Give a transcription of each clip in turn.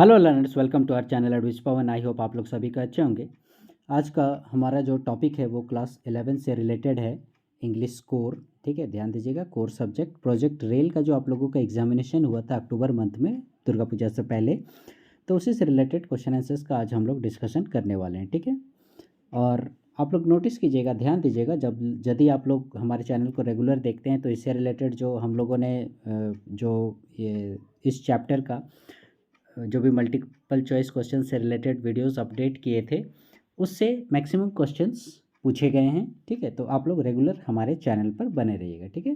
Hello learners, welcome to our channel ed with Pawan. I hope आप लोग सभी का अच्छे होंगे। आज का हमारा जो टॉपिक है वो क्लास 11 से रिलेटेड है, इंग्लिश कोर। ठीक है, ध्यान दीजिएगा। कोर सब्जेक्ट प्रोजेक्ट रेल का जो आप लोगों का एग्जामिनेशन हुआ था अक्टूबर मंथ में, दुर्गा पूजा से पहले, तो उसी से रिलेटेड क्वेश्चन आंसर्स का आज हम लोग डिस्कशन करने वाले हैं। ठीक है, और आप लोग नोटिस कीजिएगा, ध्यान दीजिएगा, जब यदि आप लोग हमारे चैनल को रेगुलर देखते हैं तो इससे रिलेटेड जो हम लोगों ने जो ये इस चैप्टर का जो भी मल्टीपल चॉइस क्वेश्चन से रिलेटेड वीडियोस अपडेट किए थे, उससे मैक्सिमम क्वेश्चंस पूछे गए हैं। ठीक है, तो आप लोग रेगुलर हमारे चैनल पर बने रहिएगा। ठीक है,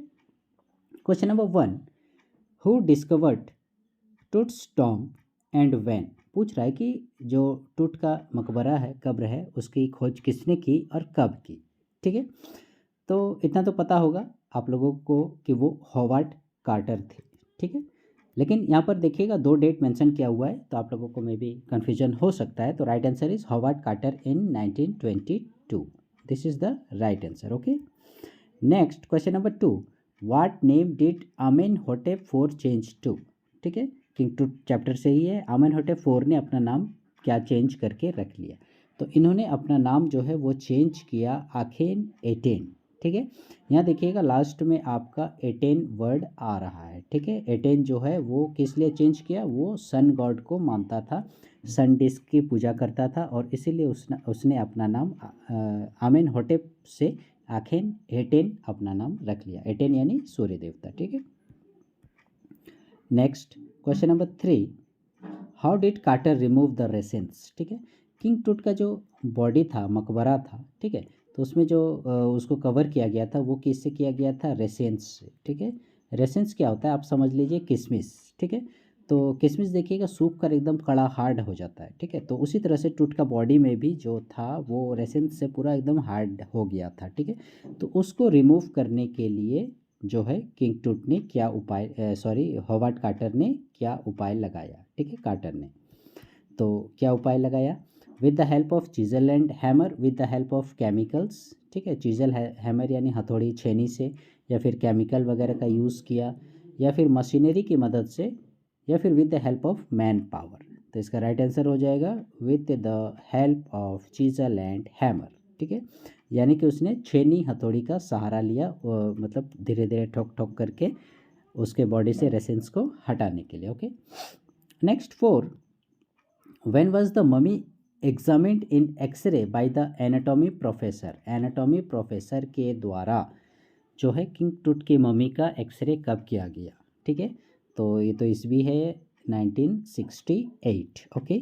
question number 1, who discovered Toots tomb and when. पूछ रहा है कि जो टूट का मकबरा है, कब्र है, उसकी खोज किसने की और कब की। ठीक है, तो इतना तो पता होगा आप लोगों को कि वो हॉवर्ड कार्टर थे। ठीक है, लेकिन यहाँ पर देखिएगा दो डेट मेंशन किया हुआ है, तो आप लोगों को मे बी कन्फ्यूजन हो सकता है। तो right answer is Howard Carter in 1922। This is the right answer. Okay, next question number 2, what name did Amenhotep 4 change to. ठीक है, किंग टू चैप्टर से ही है। आमेनहोटेप 4 ने अपना नाम क्या चेंज करके रख लिया, तो इन्होंने अपना नाम जो है वो चेंज किया आखेन एटेन। ठीक है, यहाँ देखिएगा लास्ट में आपका एटेन वर्ड आ रहा है। ठीक है, एटेन जो है वो किस लिए चेंज किया, वो सन गॉड को मानता था, सन डिस्क की पूजा करता था, और इसीलिए उसने अपना नाम आमेनहोटेप से आखेन एटेन अपना नाम रख लिया। एटेन यानी सूर्य देवता। ठीक है, next question number 3, how did Carter remove the resins. ठीक है, किंग टूट का जो बॉडी था, मकबरा था, ठीक है, तो उसमें जो उसको कवर किया गया था वो किससे किया गया था, रेसेंस से। ठीक है, रेसेंस क्या होता है आप समझ लीजिए, किशमिश। ठीक है, तो किशमिश देखिएगा सूख कर एकदम कड़ा हार्ड हो जाता है। ठीक है, तो उसी तरह से टूट का बॉडी में भी जो था वो रेसेंस से पूरा एकदम हार्ड हो गया था। ठीक है, तो उसको रिमूव करने के लिए जो है किंग टूट ने क्या उपाय, हॉवर्ड कार्टर ने क्या उपाय लगाया। ठीक है, कार्टर ने तो क्या उपाय लगाया, with the help of chisel and hammer, with the help of chemicals. ठीक है, चीजल हैमर यानी हथौड़ी छेनी से, या फिर केमिकल वगैरह का यूज़ किया, या फिर मशीनरी की मदद से, या फिर with the help of man power. तो इसका राइट आंसर हो जाएगा with the help of chisel and hammer. ठीक है, यानी कि उसने छेनी हथौड़ी का सहारा लिया, मतलब धीरे धीरे ठोक ठोक करके उसके बॉडी से रेसेंस को हटाने के लिए। Okay, next 4, when was the mummy examined in X-ray by the anatomy professor. Anatomy professor के द्वारा जो है किंग टूट की मम्मी का एक्सरे कब किया गया। ठीक है, तो ये तो ईस्वी है 1968। Okay,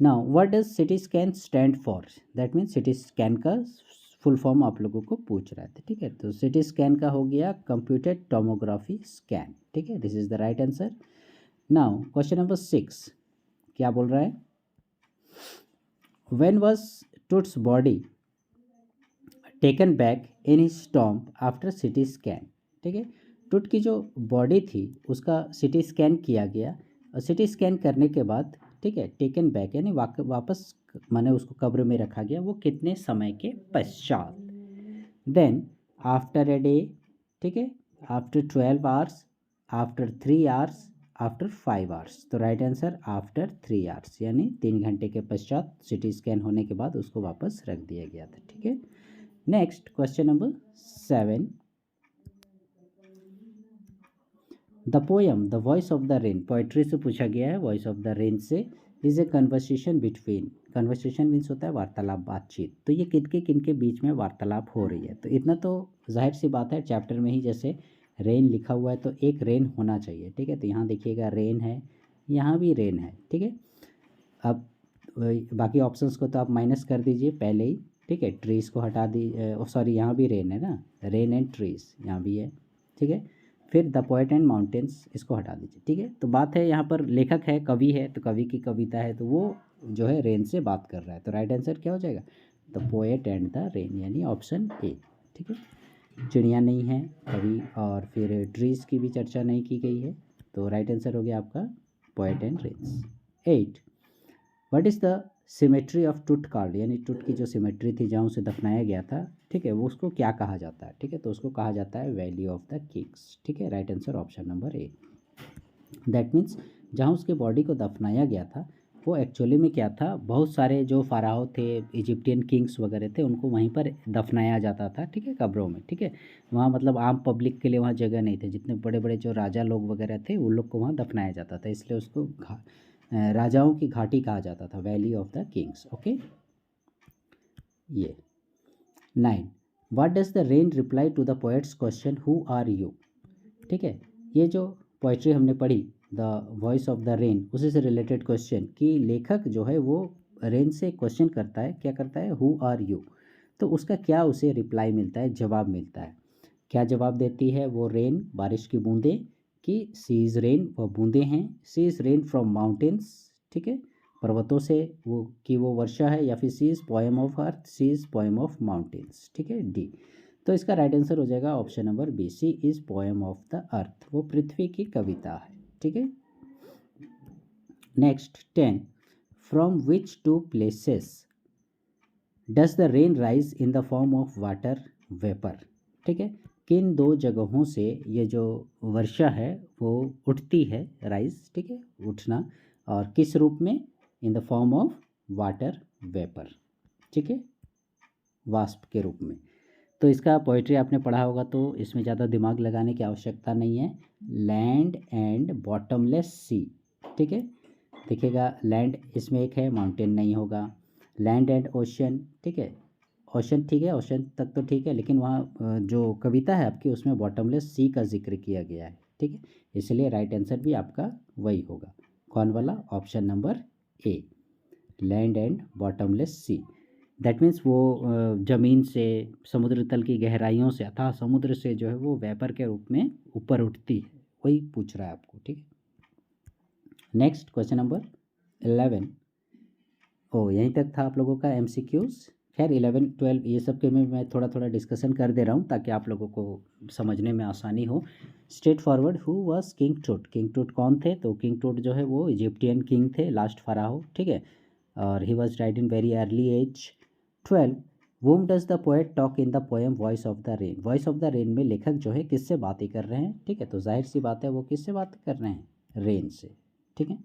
now what does CT scan stand for. That means CT scan का फुल फॉर्म आप लोगों को पूछ रहा था। ठीक है, तो सिटी स्कैन का हो गया कंप्यूटर टोमोग्राफी स्कैन। ठीक है, this is the right answer. Now question number 6 क्या बोल रहा है, when was Toots body taken back in his tomb after CT scan. ठीक है, टूट की जो बॉडी थी उसका सिटी स्कैन किया गया, और सिटी स्कैन करने के बाद, ठीक है, टेकन बैक यानी वापस माने उसको कब्र में रखा गया, वो कितने समय के पश्चात, देन आफ्टर ए डे। ठीक है, after 12 hours, after 3 hours, after 5 hours. तो राइट आंसर आफ्टर 3 आवर्स, यानी 3 घंटे के पश्चात सिटी स्कैन होने के बाद उसको वापस रख दिया गया था। ठीक है, next question number 7, the poem the voice of the rain, poetry से पूछा गया है, वॉइस ऑफ द रेन से, is a conversation between. Conversation means होता है वार्तालाप, बातचीत। तो ये किनके बीच में वार्तालाप हो रही है, तो इतना तो जाहिर सी बात है, चैप्टर में ही जैसे रेन लिखा हुआ है तो एक रेन होना चाहिए। ठीक है, तो यहाँ देखिएगा रेन है, यहाँ भी रेन है। ठीक है, अब बाकी ऑप्शंस को तो आप माइनस कर दीजिए पहले ही। ठीक है, ट्रीज़ को हटा दी, सॉरी यहाँ भी रेन है ना, रेन एंड ट्रीज़ यहाँ भी है। ठीक है, फिर द पोएट एंड माउंटेन्स इसको हटा दीजिए। ठीक है, तो बात है यहाँ पर लेखक है, कवि है, तो कवि की कविता है, तो वो जो है रेन से बात कर रहा है, तो राइट आंसर क्या हो जाएगा, the poet and the rain, यानी ऑप्शन ए। ठीक है, चिड़िया नहीं है कवि, और फिर ट्रीज़ की भी चर्चा नहीं की गई है, तो राइट आंसर हो गया आपका poet and rains. 8, what is the cemetery of Tut called, यानी टूट की जो सिमेट्री थी जहाँ उसे दफनाया गया था, ठीक है, वो उसको क्या कहा जाता है। ठीक है, तो उसको कहा जाता है वैली ऑफ द किंग्स। ठीक है, right answer option number A. That means जहाँ उसके बॉडी को दफनाया गया था वो एक्चुअली में क्या था, बहुत सारे जो फ़ाराओ थे, इजिप्टियन किंग्स वगैरह थे, उनको वहीं पर दफनाया जाता था, ठीक है, कब्रों में, ठीक है। वहाँ मतलब आम पब्लिक के लिए वहाँ जगह नहीं थी, जितने बड़े बड़े जो राजा लोग वगैरह थे उन लोग को वहाँ दफनाया जाता था, इसलिए उसको राजाओं की घाटी कहा जाता था, valley of the kings. Okay, ये 9, what does the rain reply to the poet's question who are you, ठीक है। ये जो पोइट्री हमने पढ़ी the voice of the rain, उसी से रिलेटेड क्वेश्चन कि लेखक जो है वो रेन से क्वेश्चन करता है, क्या करता है, हु आर यू, तो उसका क्या उसे रिप्लाई मिलता है, जवाब मिलता है। क्या जवाब देती है वो रेन, बारिश की बूंदें, कि सी इज़ रेन, वह बूंदें हैं, सी इज़ रेन फ्रॉम माउंटेन्स, ठीक है, पर्वतों से वो कि वो वर्षा है, या फिर C is poem of earth, C is poem of mountains, ठीक है, डी। तो इसका राइट आंसर हो जाएगा option number B, C is poem of the earth, वो पृथ्वी की कविता है, ठीक है। Next 10, from which two places does the rain rise in the form of water vapour, ठीक है। किन दो जगहों से ये जो वर्षा है वो उठती है, राइज, ठीक है, उठना, और किस रूप में, इन the form of water vapour, ठीक है, वाष्प के रूप में। तो इसका पोइट्री आपने पढ़ा होगा तो इसमें ज़्यादा दिमाग लगाने की आवश्यकता नहीं है, लैंड एंड बॉटमलेस सी, ठीक है। देखिएगा लैंड इसमें एक है, माउंटेन नहीं होगा, लैंड एंड ओशन, ठीक है, ओशन ठीक है, ओशन तक तो ठीक है, लेकिन वहाँ जो कविता है आपकी उसमें बॉटमलेस सी का जिक्र किया गया है, ठीक है, इसलिए राइट आंसर भी आपका वही होगा, कौन वाला, option number A, land and bottomless sea. That means वो ज़मीन से, समुद्र तल की गहराइयों से, अथाह समुद्र से जो है वो वेपर के रूप में ऊपर उठती है, वही पूछ रहा है आपको, ठीक है। नेक्स्ट क्वेश्चन नंबर 11, ओ यहीं तक था आप लोगों का एमसीक्यूज़। खैर 11 12 ये सब के में मैं थोड़ा थोड़ा डिस्कशन कर दे रहा हूँ ताकि आप लोगों को समझने में आसानी हो। Straight forward, who was King Tut, King Tut कौन थे, तो किंग टूट जो है वो इजिप्टियन किंग थे, लास्ट फ़ाराओ, ठीक है, और he was died in very early age. 12, whom does the poet talk in the poem voice of the rain, voice of the rain में लेखक जो है किससे बातें कर रहे हैं, ठीक है, तो जाहिर सी बात है वो किससे बात कर रहे हैं, रेन से, ठीक है।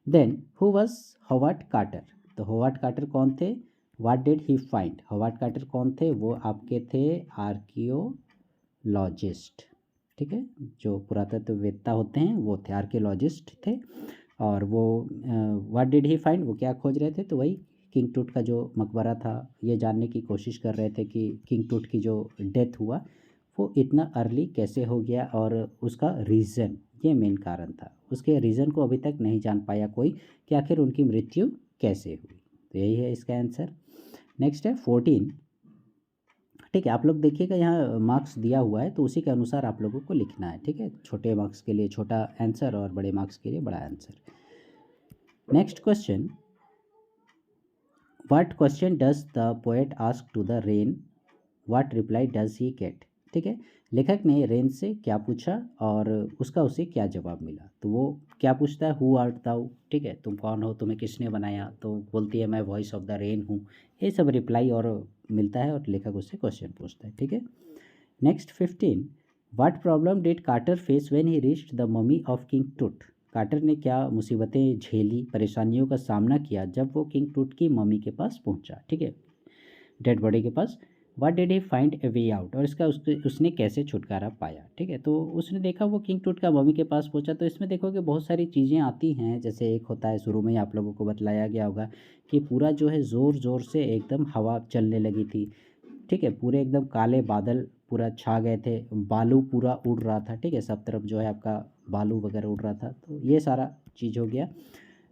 Then who was Howard Carter, तो हॉवर्ड कार्टर कौन थे, what did he find, Howard Carter कौन थे, वो आपके थे आर्कियोलॉजिस्ट, ठीक है, जो पुरातत्ववेत्ता होते हैं वो थे, आर्कियोलॉजिस्ट थे। और वो व्हाट डिड ही फाइंड, वो क्या खोज रहे थे, तो वही किंग टूट का जो मकबरा था, ये जानने की कोशिश कर रहे थे कि किंग टूट की जो डेथ हुआ वो इतना अर्ली कैसे हो गया, और उसका रीज़न, ये मेन कारण था, उसके रीज़न को अभी तक नहीं जान पाया कोई कि आखिर उनकी मृत्यु कैसे हुई, तो यही है इसका आंसर। नेक्स्ट है 14, ठीक है, आप लोग देखिएगा यहाँ मार्क्स दिया हुआ है तो उसी के अनुसार आप लोगों को लिखना है, ठीक है, छोटे मार्क्स के लिए छोटा आंसर और बड़े मार्क्स के लिए बड़ा answer. Next question, what question does the poet ask to the rain, what reply does he get, ठीक है, लेखक ने रेन से क्या पूछा और उसका उसे क्या जवाब मिला, तो वो क्या पूछता है, हु आर्ट दाउ, ठीक है, तुम कौन हो, तुम्हें किसने बनाया, तो बोलती है मैं वॉइस ऑफ द रेन हूँ, ये सब रिप्लाई और मिलता है और लेखक उससे क्वेश्चन पूछता है, ठीक है। Next 15, what problem did Carter face when he reached the mummy of King Tut, Carter ने क्या मुसीबतें झेली, परेशानियों का सामना किया जब वो किंग टूट की मम्मी के पास पहुंचा, ठीक है, डेड बॉडी के पास। What did he find a way out, और इसका उसने कैसे छुटकारा पाया, ठीक है, तो उसने देखा वो किंग टूट का मम्मी के पास पहुंचा, तो इसमें देखोगे बहुत सारी चीज़ें आती हैं, जैसे एक होता है, शुरू में ही आप लोगों को बतलाया गया होगा कि पूरा जो है ज़ोर ज़ोर से एकदम हवा चलने लगी थी, ठीक है, पूरे एकदम काले बादल पूरा छा गए थे, बालू पूरा उड़ रहा था, ठीक है, सब तरफ जो है आपका बालू वगैरह उड़ रहा था, तो ये सारा चीज़ हो गया।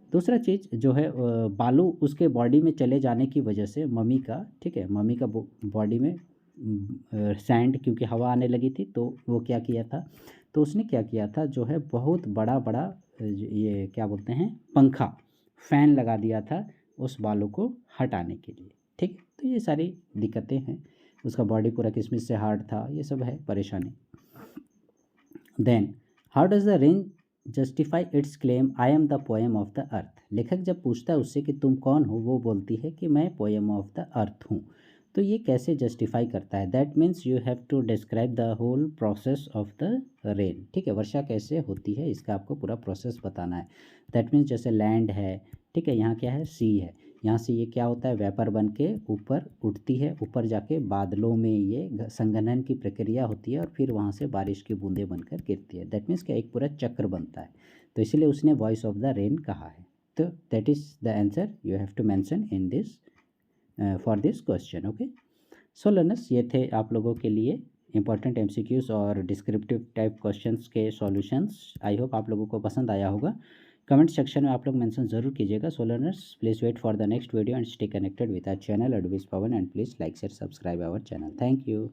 दूसरा चीज़ जो है बालू उसके बॉडी में चले जाने की वजह से मम्मी का, ठीक है, मम्मी का बॉडी में सैंड, क्योंकि हवा आने लगी थी तो वो क्या किया था, तो उसने क्या किया था जो है बहुत बड़ा बड़ा ये क्या बोलते हैं, पंखा, फ़ैन लगा दिया था उस बालू को हटाने के लिए, ठीक है, तो ये सारी दिक्कतें हैं, उसका बॉडी पूरा किसमिस से हार्ड था, ये सब है परेशानी। Then how does the rain justify its claim I am the poem of the earth, लेखक जब पूछता है उससे कि तुम कौन हो, वो बोलती है कि मैं पोएम ऑफ द अर्थ हूँ, तो ये कैसे जस्टिफाई करता है? That means you have to describe the whole process of the rain, ठीक है। वर्षा कैसे होती है इसका आपको पूरा प्रोसेस बताना है। दैट मीन्स जैसे लैंड है, ठीक है, यहाँ क्या है, सी है, यहाँ से ये क्या होता है, वेपर बन के ऊपर उठती है, ऊपर जाके बादलों में ये संघनन की प्रक्रिया होती है और फिर वहाँ से बारिश की बूंदें बनकर गिरती है। दैट मीन्स क्या, एक पूरा चक्र बनता है, तो इसलिए उसने वॉइस ऑफ द रेन कहा है। तो that is the answer you have to mention in this for this question. Okay, so learners, ये थे आप लोगों के लिए इंपॉर्टेंट एमसीक्यूज़ और डिस्क्रिप्टिव टाइप क्वेश्चंस के सॉल्यूशंस। आई होप आप लोगों को पसंद आया होगा। कमेंट सेक्शन में आप लोग मेंशन ज़रूर कीजिएगा। So learners, please wait for the next video and stay connected with our channel ed with Pawan, and please like share subscribe our channel. Thank you.